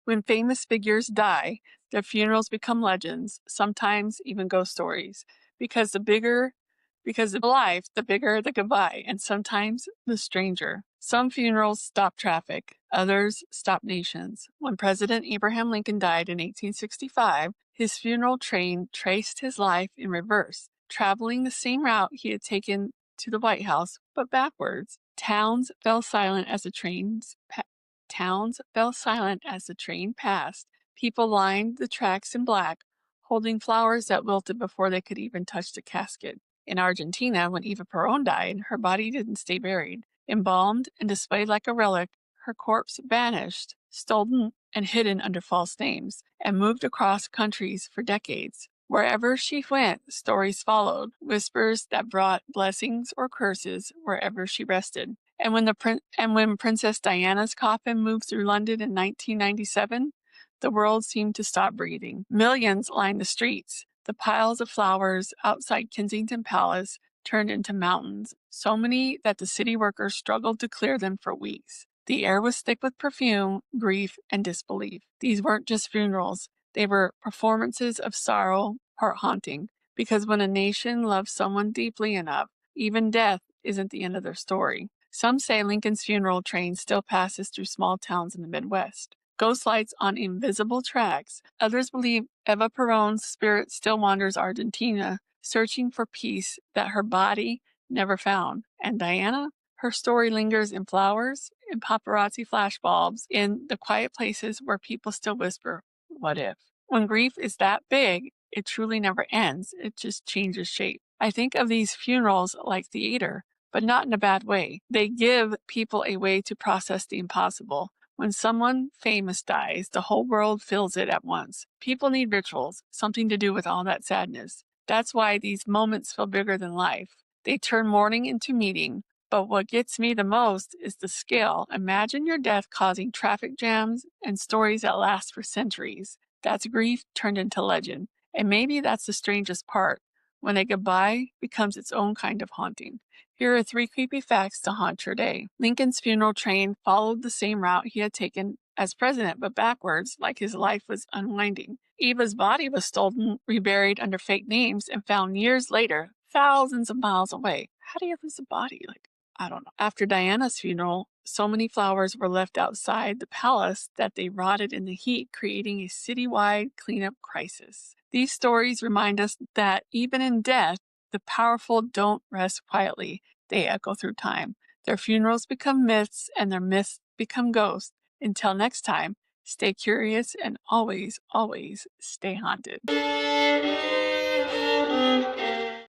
When famous figures die, their funerals become legends, sometimes even ghost stories, because the life, the bigger the goodbye, and sometimes the stranger. Some funerals stop traffic, others stop nations. When President Abraham Lincoln died in 1865, his funeral train traced his life in reverse, traveling the same route he had taken to the White House, but backwards. Towns fell silent as the train passed. People lined the tracks in black, holding flowers that wilted before they could even touch the casket. In Argentina, when Eva Perón died, her body didn't stay buried. Embalmed and displayed like a relic, her corpse vanished, stolen and hidden under false names, and moved across countries for decades. Wherever she went, stories followed, whispers that brought blessings or curses wherever she rested. And when Princess Diana's coffin moved through London in 1997, the world seemed to stop breathing. Millions lined the streets. The piles of flowers outside Kensington Palace turned into mountains, so many that the city workers struggled to clear them for weeks. The air was thick with perfume, grief, and disbelief. These weren't just funerals. They were performances of sorrow, heart-haunting, because when a nation loves someone deeply enough, even death isn't the end of their story. Some say Lincoln's funeral train still passes through small towns in the Midwest. Ghost lights on invisible tracks. Others believe Eva Perón's spirit still wanders Argentina, searching for peace that her body never found. And Diana? Her story lingers in flowers, in paparazzi flashbulbs, in the quiet places where people still whisper, "What if?" When grief is that big, it truly never ends. It just changes shape. I think of these funerals like theater, but not in a bad way. They give people a way to process the impossible. When someone famous dies, the whole world feels it at once. People need rituals, something to do with all that sadness. That's why these moments feel bigger than life. They turn mourning into meeting. But what gets me the most is the scale. Imagine your death causing traffic jams and stories that last for centuries. That's grief turned into legend. And maybe that's the strangest part, when a goodbye becomes its own kind of haunting. Here are 3 creepy facts to haunt your day. Lincoln's funeral train followed the same route he had taken as president, but backwards, like his life was unwinding. Eva's body was stolen, reburied under fake names, and found years later, thousands of miles away. How do you lose a body? I don't know. After Diana's funeral, so many flowers were left outside the palace that they rotted in the heat, creating a citywide cleanup crisis. These stories remind us that even in death, the powerful don't rest quietly. They echo through time. Their funerals become myths, and their myths become ghosts. Until next time, stay curious and always, always stay haunted.